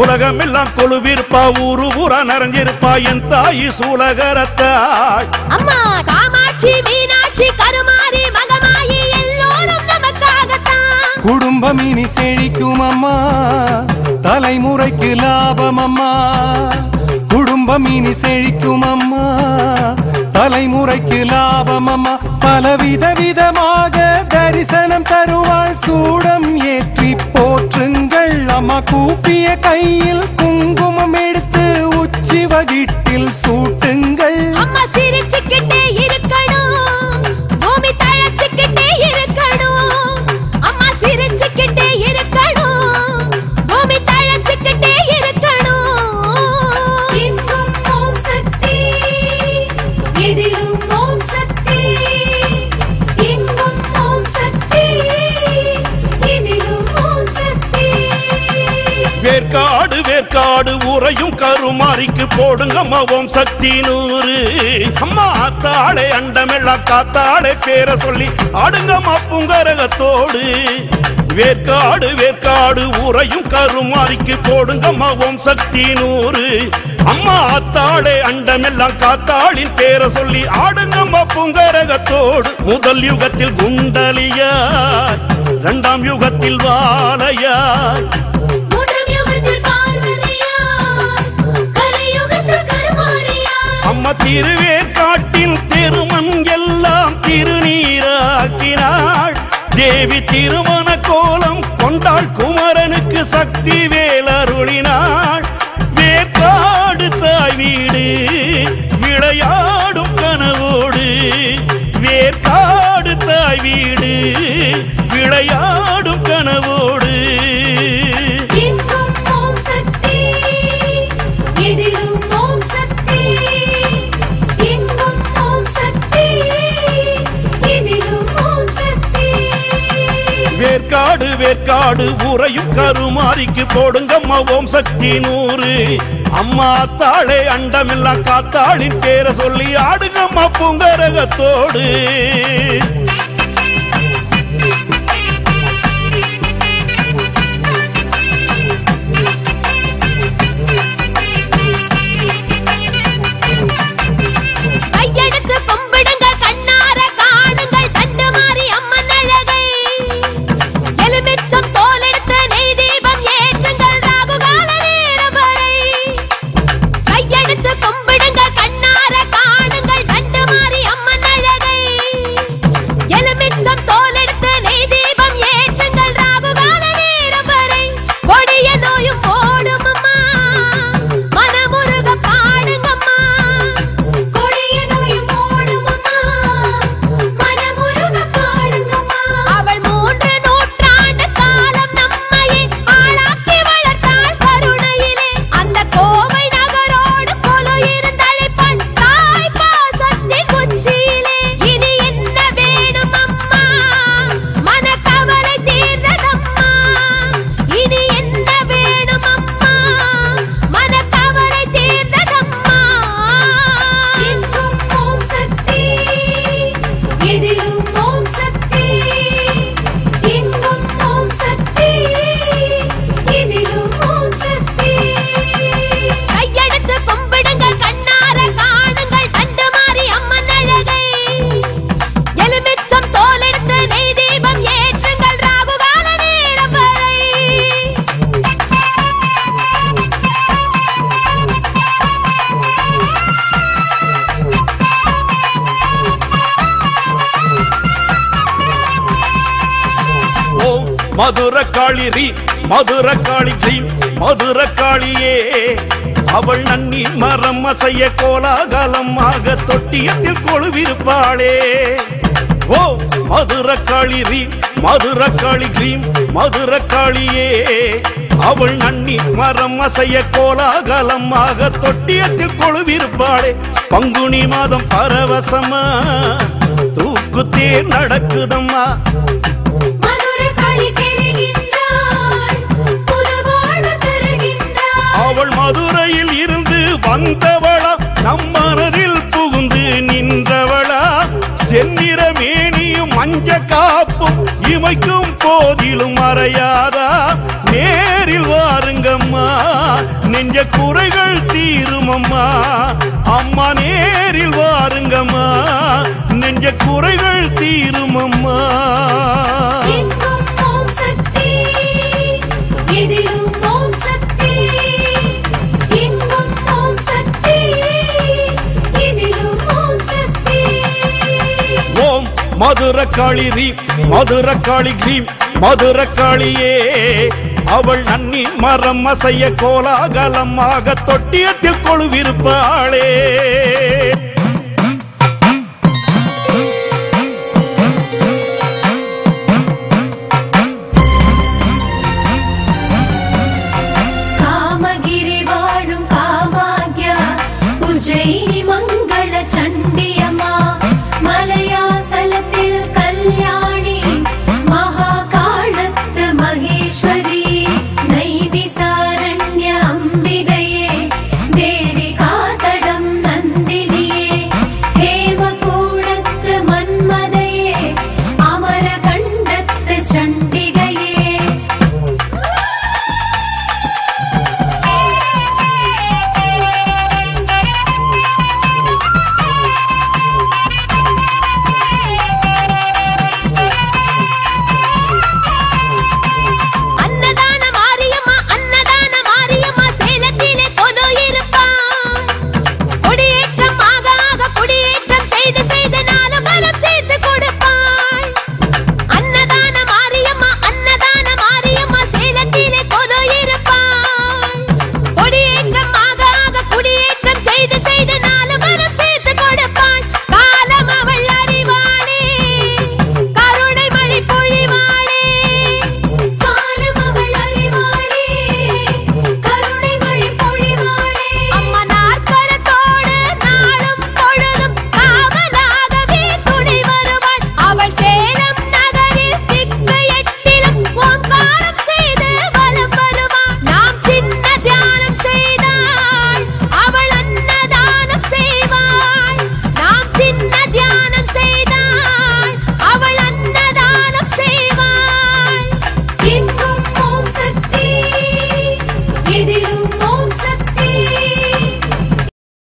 உலகமெல்லாம் கொழுவிருப்பா ஊரு ஊரா நிறைஞ்சிருப்பா என் தாயி சூலகரத்தாய் அம்மா காமாட்சி மீனாட்சி கருமாரி மகமாயி எல்லோரும் நமக்காகத்தான் குடும்பம் இனி செழிக்கும் அம்மா தலைமுறைக்கு லாபம் அம்மா குடும்பம் இனி செழிக்கும் அம்மா தலைமுறைக்கு லாபம் அம்மா பலவித விதமாக தரிசனம் தருவாள் சூடம் ஏற்றி போற்றுங்கள் அம்மா கூப்பிய கையில் குங்குமம் எடுத்து உச்சி வகிட்டில் சூட்டுங்கள் அம்மா சிரிச்சுக்கிட்டே இருக்கணும் பூமி தழைச்சுக்கிட்டே இருக்கணும் அம்மா சிரிச்சுக்கிட்டே இருக்கணும் பூமி தழைச்சுக்கிட்டே இருக்கணும் எங்கும் ஓம் சக்தி எதிலும் ஓம் சக்தி எங்கும் ஓம் சக்தி எதிலும் ஓம் சக்தி வேர்க்காடு வேர்க்காடு உறையும் கருமாரிக்கு போடுங்கம்மா ஓம் சக்தி 100 அம்மா ஆத்தாளே அண்டமெல்லாம் காத்தாளே பேரை சொல்லி ஆடுங்கம்மா புங்கரகத்தோடு வேர்க்காடு வேர்க்காடு உறையும் கருமாரிக்கு போடுங்கம்மா ஓம் சக்தி 100 அம்மா ஆத்தாளே அண்டமெல்லாம் காத்தாளின் பேரை சொல்லி ஆடுங்கம்மா புங்கரகத்தோடு முதல் யுகத்தில் குண்டலியாய் இரண்டாம் யுகத்தில் வாலையாய் அம்மா திருவேற்காட்டின் திருமண் எல்லாம் திருநீராக்கினாள் தேவி திருமண கோலம் கொண்டாள் குமரனுக்கு சக்தி வேலருளினாள் வேற்காடு தாய் வீடு விளையாடும் கனவோடு வேற்காடு தாய் வீடு விளையாடும் கனவோடு வேற்காடு வேற்காடு உறையும் கருமாரிக்கு போடுங்கம்மா ஓம் சக்தி 100 அம்மா தாளே அண்டமெல்லாம் காத்தாளின் பேரை சொல்லி ஆடுங்கம்மா புங்கரகத்தோடு மதுரகாளி ரீ மதுரகாளி க்ளீம் மதுரகாளியே அவள் நன்னி மரம் அசைய கோலாகலமாக தொட்டியத்தில் கொழுவிருப்பாளே ஓ மதுரகாளி ரீ மதுரகாளி க்ளீம் மதுரகாளியே அவள் நன்னி மரம் அசைய கோலாகலமாக தொட்டியத்தில் கொழுவிருப்பாளே பங்குனி மாதம் பரவசமா தூக்குத்தேர் நடக்குதம்மா அவள் மதுரையில் இருந்து வந்தவளா நம் மனதில் புகுந்து நின்றவளா செந்நிற மேனியும் மஞ்ச காப்பும் இமைக்கும் போதிலும் மறையாதா நேரில் வாருங்கம்மா நெஞ்ச குறைகள் தீருமம்மா அம்மா நேரில் வாருங்கம்மா நெஞ்ச குறைகள் தீருமம்மா எங்கும் ஓம் சக்தி எதிலும் ஓம் சக்தி எங்கும் ஓம் சக்தி எதிலும் ஓம் சக்தி ஓம் மதுரகாளி ரீம் மதுரகாளி கிரீம் மதுரகாளியே அவள் நன்னி மரம் அசைய கோலாகலமாக தொட்டியத்தில் கொழுவிருப்பாளே